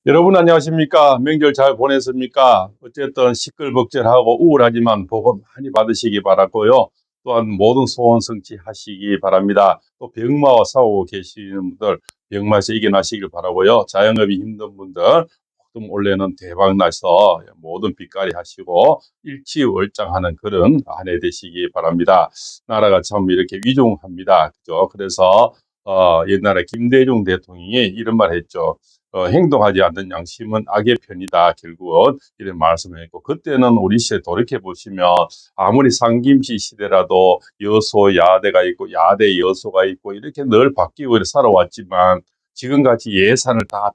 여러분 안녕하십니까? 명절 잘 보냈습니까? 어쨌든 시끌벅적하고 우울하지만 복은 많이 받으시기 바라고요. 또한 모든 소원 성취하시기 바랍니다. 또 병마와 싸우고 계시는 분들 병마에서 이겨나시길 바라고요. 자영업이 힘든 분들 모든 올해는 대박 나서 모든 빛깔이 하시고 일치월장하는 그런 한 해 되시기 바랍니다. 나라가 참 이렇게 위중합니다. 그죠? 그래서 옛날에 김대중 대통령이 이런 말 했죠. 행동하지 않는 양심은 악의 편이다. 결국은 이런 말씀을 했고, 그때는 우리 시대 돌이켜 보시면 아무리 상김씨 시대라도 여소야대가 있고 야대 여소가 있고 이렇게 늘 바뀌고 이렇게 살아왔지만, 지금같이 예산을 다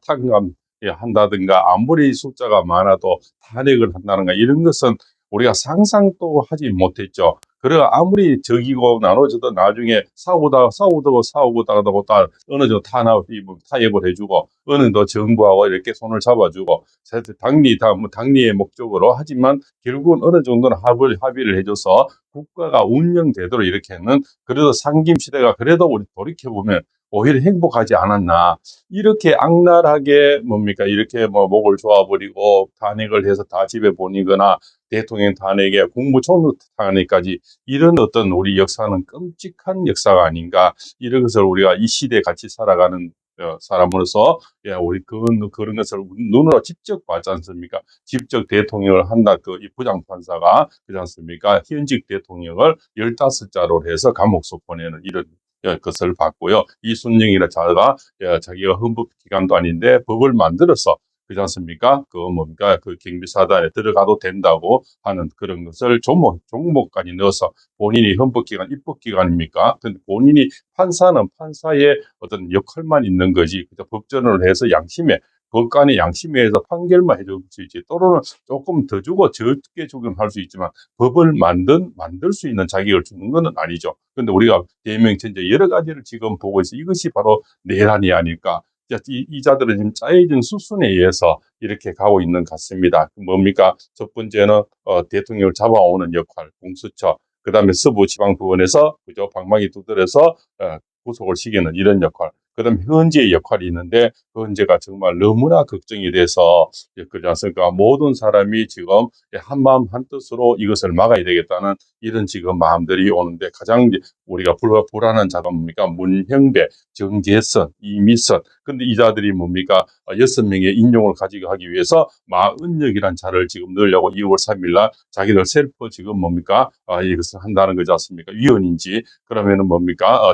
한다든가 아무리 숫자가 많아도 탄핵을 한다든가 이런 것은 우리가 상상도 하지 못했죠. 그래 아무리 적이고 나눠져도 나중에 싸우다가 어느 정도 타협을 해주고 어느 정도 정부하고 이렇게 손을 잡아주고 당리의 목적으로 하지만 결국은 어느 정도는 합의를 해줘서 국가가 운영되도록 이렇게 하는, 그래도 상김시대가 그래도 우리 돌이켜보면 오히려 행복하지 않았나. 이렇게 악랄하게 이렇게 목을 조아버리고 탄핵을 해서 다 집에 보내거나 대통령 탄핵에 국무총리 탄핵까지, 이런 어떤 우리 역사는 끔찍한 역사가 아닌가. 이런 것을 우리가 이 시대에 같이 살아가는 사람으로서 우리 그런 것을 눈으로 직접 봤지 않습니까? 직접 대통령을 한다 이 부장판사가 그렇지 않습니까? 현직 대통령을 15자로 해서 감옥소 보내는 이런 것을 봤고요. 이순영이라 자기가 헌법기관도 아닌데 법을 만들어서 그렇지 않습니까? 그 경비사단에 들어가도 된다고 하는 그런 것을 종목까지 넣어서, 본인이 헌법기관, 입법기관입니까? 근데 본인이 판사는 판사의 어떤 역할만 있는 거지. 그래서 법전을 해서 법관의 양심에 의해서 판결만 해줄 수 있지. 또는 조금 더 주고 적게 주긴 할 수 있지만 법을 만들 수 있는 자격을 주는 것은 아니죠. 그런데 우리가 대명천재 여러 가지를 지금 보고 있어. 이것이 바로 내란이 아닐까. 이 자들은 지금 짜여진 수순에 의해서 이렇게 가고 있는 것 같습니다. 뭡니까? 첫 번째는 대통령을 잡아오는 역할, 공수처. 그다음에 서부지방법원에서 그죠, 방망이 두드려서 구속을 시키는 이런 역할. 그다음 헌재의 역할이 있는데, 그 헌재가 정말 너무나 걱정이 돼서 그러지 않습니까? 모든 사람이 지금 한마음 한뜻으로 이것을 막아야 되겠다는 이런 지금 마음들이 오는데, 가장 우리가 불안한 자가 뭡니까? 문형배, 정재선, 이미선. 근데 이 자들이 뭡니까? 6명의 인용을 가지고 하기 위해서 마은혁이라는 자를 지금 넣으려고 2월 3일 날 자기들 셀프 지금 이것을 한다는 거지 않습니까? 위헌인지, 그러면은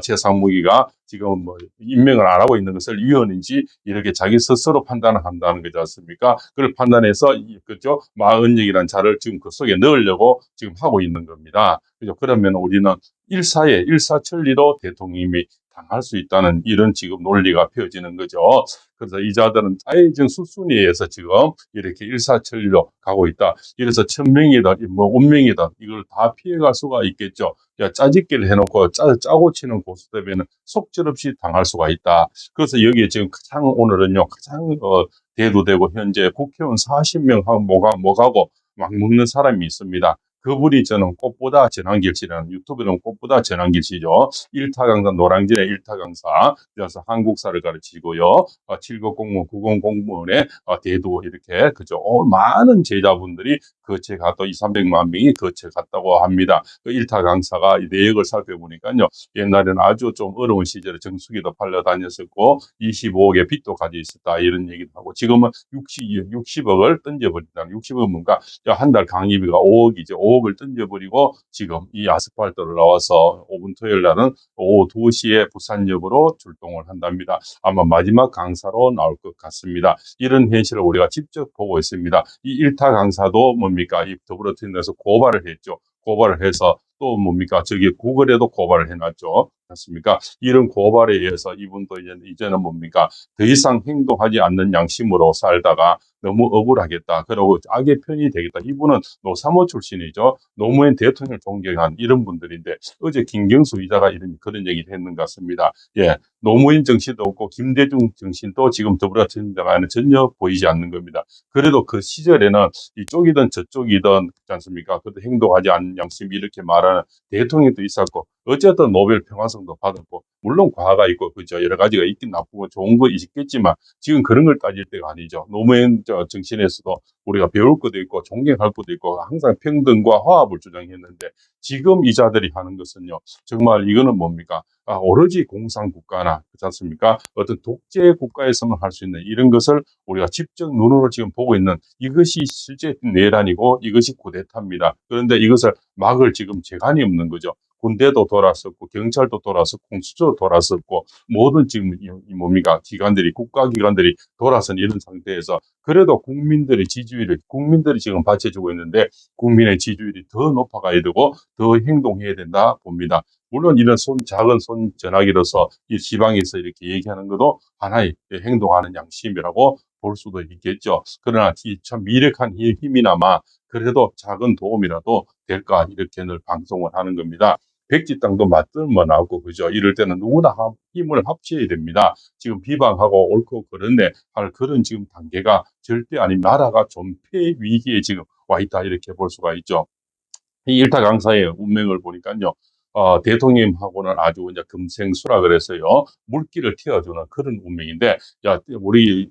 최상무기가 지금 임명을 안 하고 있는 것을 위헌인지 이렇게 자기 스스로 판단을 한다는 거지 않습니까? 그걸 판단해서 그죠? 마은혁이라는 자를 지금 그 속에 넣으려고 지금 하고 있는 겁니다. 그죠? 그러면 우리는 일사천리로 대통령이 당할 수 있다는 이런 지금 논리가 펴지는 거죠. 그래서 이 자들은 짜여진 수순에 의해서 지금 이렇게 일사천리로 가고 있다. 이래서 천명이든 운명이든 이걸 다 피해갈 수가 있겠죠. 짜집기를 해놓고 짜고 치는 고수되면 속절없이 당할 수가 있다. 그래서 여기에 지금 오늘은요 가장 대두되고 현재 국회의원 40명 하고 막 먹는 사람이 있습니다. 그분이 저는 꽃보다 전환길치라는, 유튜브는 꽃보다 전환길치죠. 일타 강사, 노량진의 일타 강사. 그래서 한국사를 가르치고요. 7급 공무원, 9급 공무원의 대도 이렇게 그죠. 많은 제자분들이 거치에 갔다 2, 300만 명이 거치에 갔다고 합니다. 그 일타 강사가 이 내역을 살펴보니까요. 옛날에는 아주 좀 어려운 시절에 정수기도 팔려 다녔었고 25억의 빚도 가지고 있었다 이런 얘기도 하고, 지금은 60억을 던져버린다. 60억은 뭔가 한 달 강의비가 5억이죠. 5억을 던져버리고 지금 이 아스팔트를 나와서 오분 토요일 날은 오후 2시에 부산역으로 출동을 한답니다. 아마 마지막 강사로 나올 것 같습니다. 이런 현실을 우리가 직접 보고 있습니다. 이 일타 강사도 이 더불어민주당에서 고발을 했죠. 고발을 해서 또 저기 구글에도 고발을 해놨죠. 맞습니까? 이런 고발에 의해서 이분도 이제는 더 이상 행동하지 않는 양심으로 살다가 너무 억울하겠다. 그러고 악의 편이 되겠다. 이분은 노사모 출신이죠. 노무현 대통령을 존경한 이런 분들인데, 어제 김경수 기자가 그런 얘기를 했는 것 같습니다. 예. 노무현 정신도 없고 김대중 정신도 지금 더불어민주당에는 전혀 보이지 않는 겁니다. 그래도 그 시절에는 이쪽이든 저쪽이든 그렇지 않습니까? 그래도 행동하지 않는 양심 이렇게 말하는 대통령도 있었고 어쨌든 노벨 평화상도 받았고 물론 과가 있고 그죠 여러 가지가 있긴 나쁘고 좋은 거 있겠지만 지금 그런 걸 따질 때가 아니죠. 노무현 정신에서도 우리가 배울 것도 있고 존경할 것도 있고 항상 평등과 화합을 주장했는데 지금 이 자들이 하는 것은요. 정말 이거는 뭡니까? 오로지 공산국가나 그렇지 않습니까? 어떤 독재 국가에서만 할 수 있는 이런 것을 우리가 직접 눈으로 지금 보고 있는 이것이 실제 내란이고 이것이 쿠데타입니다. 그런데 이것을 막을 지금 재간이 없는 거죠. 군대도 돌았었고 경찰도 돌았었고 공수처도 돌았었고 모든 지금 뭡니까 기관들이 국가기관들이 돌아선 이런 상태에서 그래도 국민들이 지금 받쳐주고 있는데 국민의 지지율이 더 높아가야 되고 더 행동해야 된다 봅니다. 물론 이런 작은 손 전화기로서 이 지방에서 이렇게 얘기하는 것도 하나의 행동하는 양심이라고 볼 수도 있겠죠. 그러나 이 참 미력한 힘이나마 그래도 작은 도움이라도 될까 이렇게 늘 방송을 하는 겁니다. 백지땅도 맞들어 나오고 그죠. 이럴 때는 누구나 힘을 합쳐야 됩니다. 지금 비방하고 옳고 그런데 할 그런 지금 단계가 절대 아닌 나라가 존폐 위기에 지금 와 있다 이렇게 볼 수가 있죠. 이 일타 강사의 운명을 보니까요. 대통령하고는 아주 이제 금생수라 그래서요. 물기를 틔워주는 그런 운명인데, 야, 우리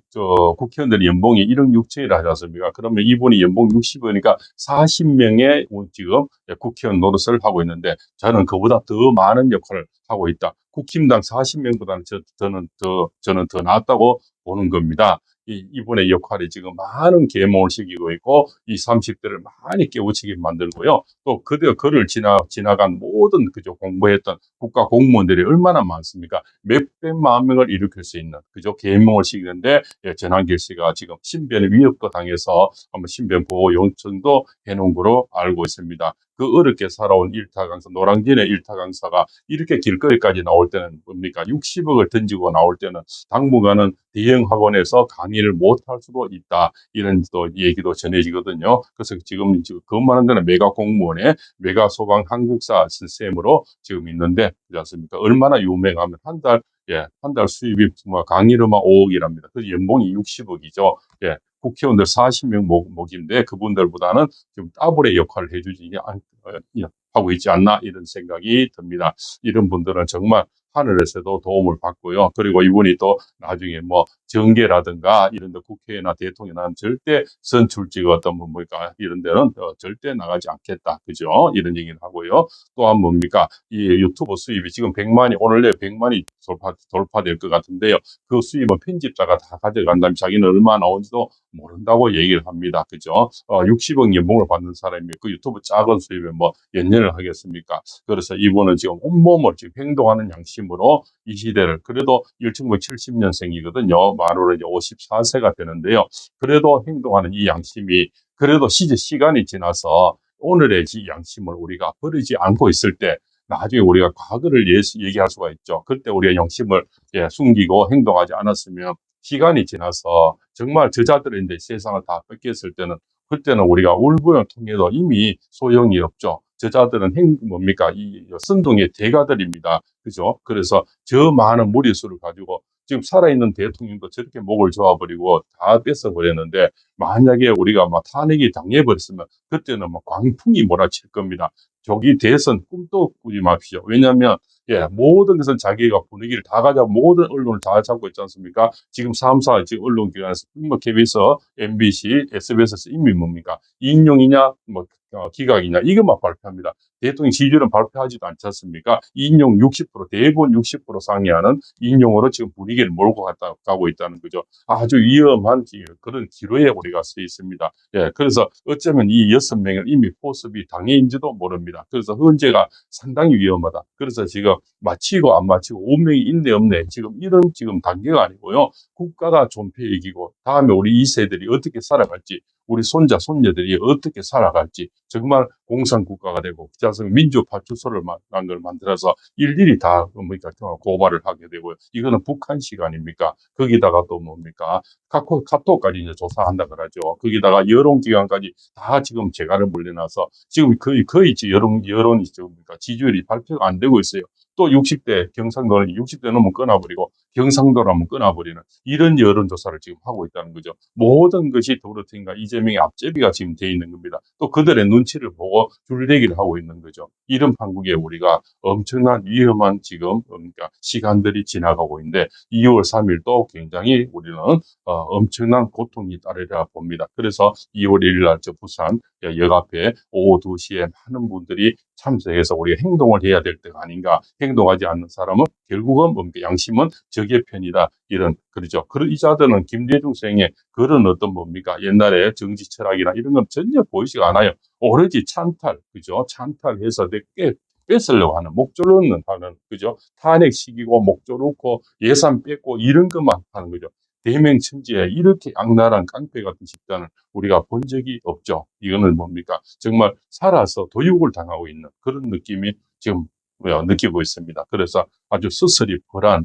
국회의원들이 연봉이 1억 6천이라 하지 않습니까? 그러면 이분이 연봉 60억이니까 40명의 지금 국회의원 노릇을 하고 있는데, 저는 그보다 더 많은 역할을 하고 있다. 국힘당 40명보다는 저는 더 낫다고 보는 겁니다. 이분의 역할이 지금 많은 계몽을 시키고 있고, 이 30대를 많이 깨우치게 만들고요. 또 그를 지나간 모든 그저 공부했던 국가 공무원들이 얼마나 많습니까? 몇백만 명을 일으킬 수 있는 그저 계몽을 시키는데 전한길 씨가 지금 신변의 위협도 당해서 한번 신변 보호 요청도 해놓은 거로 알고 있습니다. 그 어렵게 살아온 일타 강사, 노량진의 일타 강사가 이렇게 길거리까지 나올 때는 뭡니까? 60억을 던지고 나올 때는 당분간은 대형 학원에서 강의를 못할 수도 있다. 이런 또 얘기도 전해지거든요. 그래서 지금 그것만 한 데는 메가 공무원의 메가 소방 한국사 시스템으로 지금 있는데, 그렇지 않습니까? 얼마나 유명하면 한 달 수입이 뭐 강의로만 5억이랍니다. 그 연봉이 60억이죠. 예. 국회의원들 40명 목인데 그분들보다는 좀 더블의 역할을 해주지 하고 있지 않나 이런 생각이 듭니다. 이런 분들은 정말 하늘에서도 도움을 받고요. 그리고 이분이 또 나중에 뭐 정계라든가 이런 데 국회나 대통령은 절대 선출직 어떤 뭡니까 이런 데는 절대 나가지 않겠다. 그죠? 이런 얘기를 하고요. 또한 뭡니까 이 유튜브 수입이 지금 100만이 오늘 내에 100만이 돌파될 것 같은데요. 그 수입은 편집자가 다 가져간다면 자기는 얼마 나온지도 모른다고 얘기를 합니다. 그죠? 60억 연봉을 받는 사람이 그 유튜브 작은 수입에 뭐 연연을 하겠습니까? 그래서 이분은 지금 온몸을 지금 행동하는 양심으로 이 시대를 그래도 1970년생이거든요. 만으로 이제 54세가 되는데요. 그래도 행동하는 이 양심이 그래도 시간이 지나서 오늘의 이 양심을 우리가 버리지 않고 있을 때 나중에 우리가 과거를 얘기할 수가 있죠. 그때 우리가 양심을 숨기고 행동하지 않았으면 시간이 지나서 정말 저자들의 이제 세상을 다 뺏겼을 때는 그때는 우리가 울분을 통해도 이미 소용이 없죠. 저자들은 뭡니까? 이 선동의 대가들입니다. 그죠? 그래서 저 많은 무리수를 가지고 지금 살아있는 대통령도 저렇게 목을 조아버리고 다 뺏어버렸는데 만약에 우리가 막 탄핵이 당해버렸으면 그때는 막 광풍이 몰아칠 겁니다. 저기 대선 꿈도 꾸지 마십시오. 왜냐하면 모든 것은 자기가 분위기를 다 가져고 모든 언론을 다 잡고 있지 않습니까? 지금 3사 지금 언론기관에서 뭐 KBS, MBC, SBS에서 이미 뭡니까? 인용이냐, 뭐 기각이냐 이것만 발표합니다. 대통령 지지율은 발표하지도 않지 않습니까? 인용 60% 대부분 60% 상회하는 인용으로 지금 분위기를 몰고 가고 있다는 거죠. 아주 위험한 그런 기로에 우리가 서 있습니다. 그래서 어쩌면 이 6명을 이미 포섭이 당해인지도 모릅니다. 그래서 헌재가 상당히 위험하다. 그래서 지금 마치고 안 마치고 운명이 있네 없네 지금 이런 지금 단계가 아니고요. 국가가 존폐이기고 다음에 우리 2세들이 어떻게 살아갈지 우리 손자 손녀들이 어떻게 살아갈지 정말 공산국가가 되고 자성 민주파출소를 만들어서 일일이 다 뭡니까 고발을 하게 되고요. 이거는 북한식 아닙니까? 거기다가 또 뭡니까 카톡까지 이제 조사한다 그러죠. 거기다가 여론기관까지 다 지금 재갈을 물려놔서 지금 거의 여론이 뭡니까 지지율이 발표가 안 되고 있어요. 또 60대 경상도는 60대 넘으면 끊어버리고 경상도라면 끊어버리는 이런 여론조사를 지금 하고 있다는 거죠. 모든 것이 더불어민주당과 이재명의 앞제비가 지금 돼 있는 겁니다. 또 그들의 눈치를 보고 줄대기를 하고 있는 거죠. 이런 판국에 우리가 엄청난 위험한 지금 그러니까 시간들이 지나가고 있는데 2월 3일도 굉장히 우리는 엄청난 고통이 따르리라 봅니다. 그래서 2월 1일 날 저 부산 역 앞에 오후 2시에 많은 분들이 참석해서 우리가 행동을 해야 될 때가 아닌가. 행동하지 않는 사람은 결국은 뭡니까? 양심은 적의 편이다. 이런 그러죠. 그런 이자들은 김대중 생의 그런 어떤 뭡니까? 옛날에 정치 철학이나 이런 건 전혀 보이지가 않아요. 오로지 찬탈, 그죠? 찬탈해서 뺏으려고 하는 목조를 하는 그죠? 탄핵시키고 목조 놓고 예산 뺏고 이런 것만 하는 거죠. 대명천지에 이렇게 악랄한 깡패 같은 집단을 우리가 본 적이 없죠. 이거는 뭡니까? 정말 살아서 도육을 당하고 있는 그런 느낌이 지금 느끼고 있습니다. 그래서 아주 스스리 불안,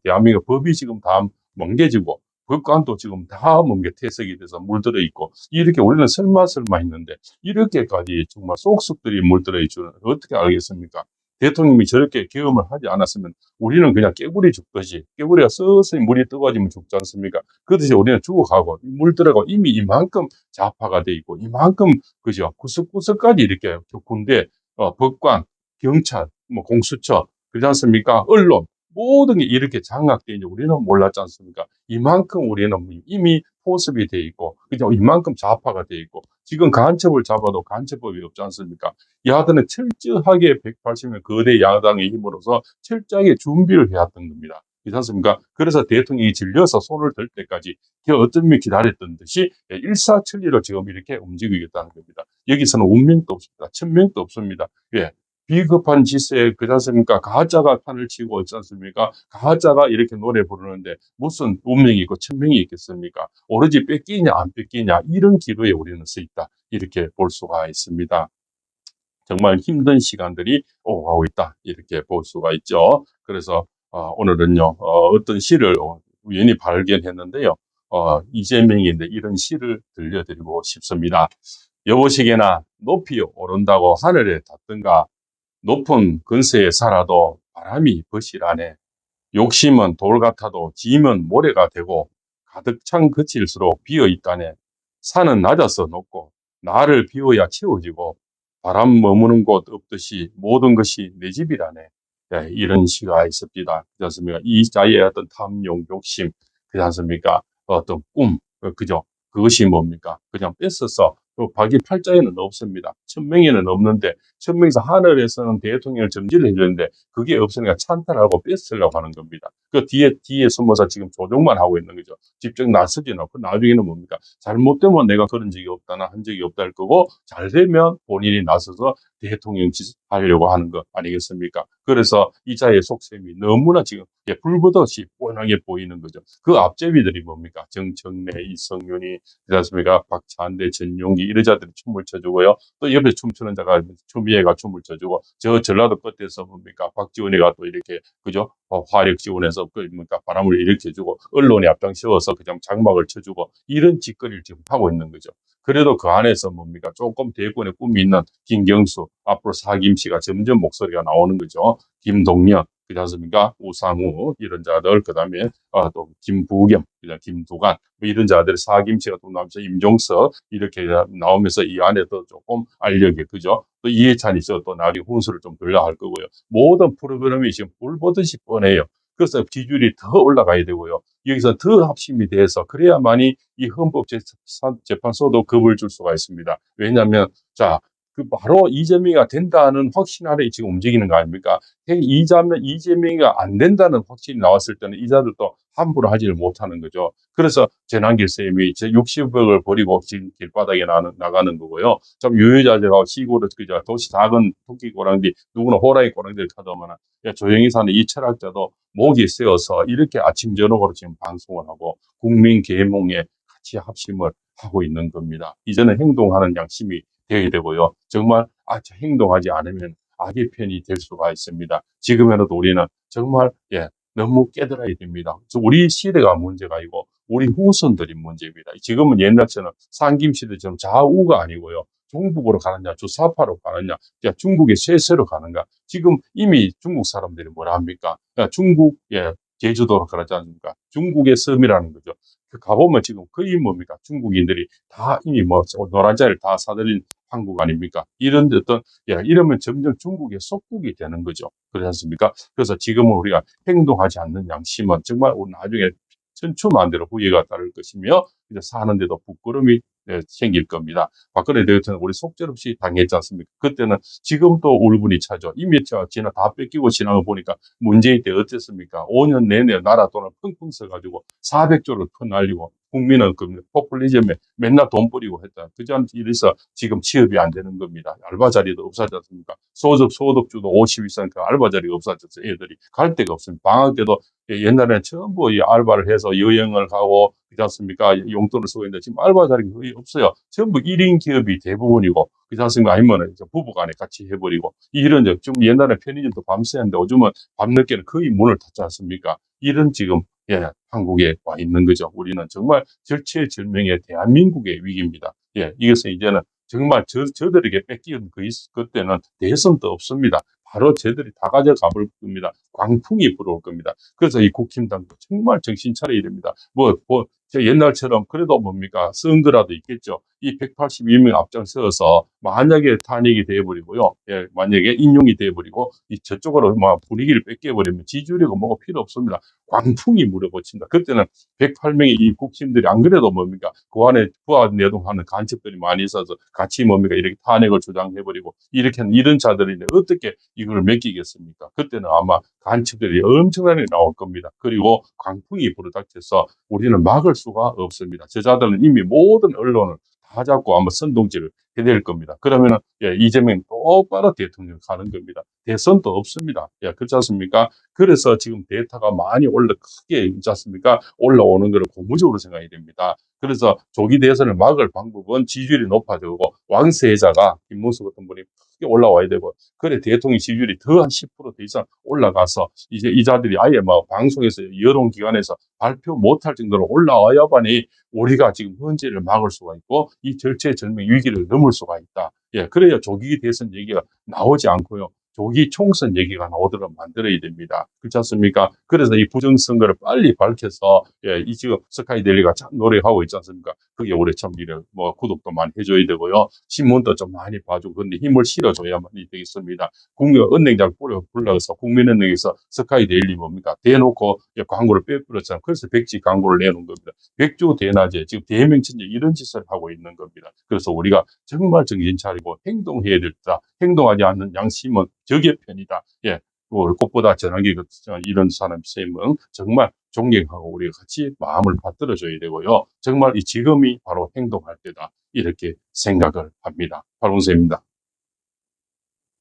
대한민국 법이 지금 다 멍개지고 법관도 지금 다 멍게 퇴색이 돼서 물들어 있고 이렇게 우리는 설마 했는데 이렇게까지 정말 속속들이 물들어 있주는 어떻게 알겠습니까? 대통령이 저렇게 경험을 하지 않았으면 우리는 그냥 깨구리 죽듯이 깨구리가 서서히 물이 뜨거워지면 죽지 않습니까? 그렇듯이 우리는 죽어가고 물들어가고 이미 이만큼 좌파가 돼 있고 이만큼 그죠 구석구석까지 이렇게 군대, 법관, 경찰, 뭐 공수처 그렇지 않습니까? 언론 모든 게 이렇게 장악돼 있는지 우리는 몰랐지 않습니까? 이만큼 우리는 이미 포섭이 돼 있고 그죠? 이만큼 좌파가 돼 있고 지금 간첩을 잡아도 간첩법이 없지 않습니까? 야당은 철저하게 180명 거대 야당의 힘으로서 철저하게 준비를 해왔던 겁니다. 그렇지 않습니까? 그래서 대통령이 질려서 손을 들 때까지 어떤 분이 기다렸던 듯이 일사천리로 지금 이렇게 움직이겠다는 겁니다. 여기서는 운명도 없습니다. 천명도 없습니다. 예. 비겁한 짓에 그렇지 않습니까? 가짜가 판을 치고 있지 않습니까? 가짜가 이렇게 노래 부르는데 무슨 운명이 있고 천명이 있겠습니까? 오로지 뺏기냐 안 뺏기냐 이런 기로에 우리는 서 있다. 이렇게 볼 수가 있습니다. 정말 힘든 시간들이 오가고 있다. 이렇게 볼 수가 있죠. 그래서 오늘은요. 어떤 시를 우연히 발견했는데요. 이재명인데 이런 시를 들려드리고 싶습니다. 여보시게나 높이 오른다고 하늘에 닿든가 높은 근세에 살아도 바람이 버시라네. 욕심은 돌 같아도 짐은 모래가 되고 가득 찬 그칠수록 비어 있다네. 산은 낮아서 높고 나를 비워야 채워지고 바람 머무는 곳 없듯이 모든 것이 내 집이라네. 네, 이런 시가 있습니다. 그렇지 않습니까? 이 자의 어떤 탐욕, 욕심, 그렇지 않습니까? 어떤 꿈, 그죠? 그것이 뭡니까? 그냥 뺏어서 자기 팔자에는 없습니다. 천명에는 없는데 천명에서 하늘에서는 대통령을 점지를 해주는데 그게 없으니까 찬탈하고 뺏으려고 하는 겁니다. 그 뒤에 숨어서 지금 조종만 하고 있는 거죠. 직접 나서지는 않고 나중에는 뭡니까? 잘못되면 내가 그런 적이 없다나 한 적이 없다 할 거고 잘 되면 본인이 나서서 대통령 지지하려고 하는 거 아니겠습니까? 그래서 이자의 속셈이 너무나 지금 불보듯이 뻔하게 보이는 거죠. 그 앞제비들이 뭡니까? 정청래, 이성윤이 그렇지 않습니까? 박찬대, 전용기 이런 자들이 춤을 춰주고요. 또 옆에 춤추는 자가 추미애가 춤을 춰주고 저 전라도 끝에서 뭡니까? 박지원이가 또 이렇게 그죠? 화력 지원해서 뭡니까? 바람을 일으켜주고 언론이 앞장서서 그냥 장막을 쳐주고 이런 짓거리를 지금 하고 있는 거죠. 그래도 그 안에서 뭡니까? 조금 대권의 꿈이 있는 김경수, 앞으로 사김씨가 점점 목소리가 나오는 거죠. 김동연, 그렇지 않습니까? 우상우, 이런 자들, 그 다음에, 또, 김부겸, 김두관, 뭐 이런 자들, 사김씨가 또 나오면서 임종석, 이렇게 나오면서 이 안에 또 조금 알력이, 그죠? 또 이해찬이 또 나중에 훈수를 좀 들려 할 거고요. 모든 프로그램이 지금 불 보듯이 뻔해요. 그래서 지지율이 더 올라가야 되고요. 여기서 더 합심이 돼서 그래야만이 이 헌법재판소도 겁을 줄 수가 있습니다. 왜냐하면 자, 그 바로 이재명이가 된다는 확신 아래 지금 움직이는 거 아닙니까? 이재명이가 안 된다는 확신이 나왔을 때는 이자들도 함부로 하지를 못하는 거죠. 그래서 재난길세임이 60억을 버리고 지금 길바닥에 나가는 거고요. 좀 유유자적하고 시골에 그저 도시 작은 토끼 꼬랑지 누구나 호랑이 꼬랑지를 타도만 조용히 사는 이 철학자도 목이 세어서 이렇게 아침 저녁으로 지금 방송을 하고 국민 계몽에 같이 합심을 하고 있는 겁니다. 이제는 행동하는 양심이 되어야 되고요. 정말 행동하지 않으면 악의 편이 될 수가 있습니다. 지금이라도 우리는 정말 너무 깨달아야 됩니다. 우리 시대가 문제가 아니고 우리 후손들이 문제입니다. 지금은 옛날처럼 상김 시대처럼 좌우가 아니고요. 종북으로 가느냐, 주사파로 가느냐, 중국의 쇠쇠로 가는가. 지금 이미 중국 사람들이 뭐라 합니까? 중국, 제주도로 가지 않습니까? 중국의 섬이라는 거죠. 가보면 지금 거의 뭡니까? 중국인들이 다 이미 뭐 노란 자리를 다 사들인 한국 아닙니까? 이런 어떤, 이러면 점점 중국의 속국이 되는 거죠. 그렇지 않습니까? 그래서 지금은 우리가 행동하지 않는 양심은 정말 나중에 천추만대로 후회가 따를 것이며, 이제 사는데도 부끄러움이 생길 겁니다. 박근혜 대통령 우리 속절없이 당했지 않습니까? 그때는 지금도 울분이 차죠. 이미 지나 다 뺏기고 지나거 보니까 문재인 때 어땠습니까? 5년 내내 나라 돈을 펑펑 써가지고 400조를 퍼날리고 국민은 그 포퓰리즘에 맨날 돈 뿌리고 했다. 그전 이래서 지금 취업이 안 되는 겁니다. 알바 자리도 없어졌지 않습니까? 소득주도 50 이상 그 알바 자리가 없어졌어요. 애들이 갈 데가 없습니다. 방학 때도 옛날에는 전부 이 알바를 해서 여행을 가고 그렇지 않습니까? 용돈을 쓰고 있는데 지금 알바 자리가 거의 없어요. 전부 1인 기업이 대부분이고 그렇지 않습니까? 아니면 부부간에 같이 해버리고 이런 좀 옛날에 편의점도 밤새 했는데 요즘은 밤늦게는 거의 문을 닫지 않습니까? 이런 지금 한국에 와 있는 거죠. 우리는 정말 절체절명의 대한민국의 위기입니다. 이것은 이제는 정말 저들에게 뺏기는 그때는 대선도 없습니다. 바로 저들이 다 가져가 볼 겁니다. 광풍이 불어올 겁니다. 그래서 이 국힘당도 정말 정신 차려야 됩니다. 옛날처럼 그래도 뭡니까? 선거라도 있겠죠. 이 182명 앞장서서 만약에 탄핵이 돼버리고요. 만약에 인용이 돼버리고 저쪽으로 막 분위기를 뺏겨버리면 지지율이고 뭐가 필요 없습니다. 광풍이 물어붙인다. 그때는 108명의 이 국힘들이 안 그래도 뭡니까? 그 안에 부하 내동하는 간첩들이 많이 있어서 같이 뭡니까? 이렇게 탄핵을 주장해버리고 이렇게 하는 이런 자들이 어떻게 이걸 맡기겠습니까? 그때는 아마 간첩들이 엄청나게 나올 겁니다. 그리고 광풍이 불어닥쳐서 우리는 막을 수가 없습니다. 저자들은 이미 모든 언론을 다 잡고 아마 선동질을 해낼 겁니다. 그러면은 이재명 똑바로 대통령 가는 겁니다. 대선도 없습니다. 그렇지 않습니까? 그래서 지금 데이터가 많이 크게 있지 않습니까? 올라오는 것을 고무적으로 생각해야 됩니다. 그래서 조기 대선을 막을 방법은 지지율이 높아지고 왕세자가 김문수 같은 분이 크게 올라와야 되고 그래 대통령 지지율이 더 한 10%더 이상 올라가서 이제 이 자들이 아예 막 방송에서 여론기관에서 발표 못할 정도로 올라와야만이 우리가 지금 현재를 막을 수가 있고 이 절체절명 위기를 넘을 수가 있다. 그래야 조기 대선 얘기가 나오지 않고요. 조기 총선 얘기가 나오도록 만들어야 됩니다. 그렇지 않습니까? 그래서 이 부정선거를 빨리 밝혀서 이 지금 스카이데일리가 참 노력하고 있지 않습니까? 그게 우리 참 구독도 많이 해줘야 되고요. 신문도 좀 많이 봐주고 그런데 힘을 실어줘야만이 되겠습니다. 은행장 불러서 국민은행에서 스카이데일리 뭡니까? 대놓고 광고를 빼버렸잖아요. 그래서 백지 광고를 내놓은 겁니다. 백주 대낮에 지금 대명천재 이런 짓을 하고 있는 겁니다. 그래서 우리가 정말 정신 차리고 행동해야 된다. 행동하지 않는 양심은 적의 편이다. 꽃보다 전화기 이런 사람 셈은 정말 존경하고 우리가 같이 마음을 받들어줘야 되고요. 정말 이 지금이 바로 행동할 때다. 이렇게 생각을 합니다. 박원세입니다.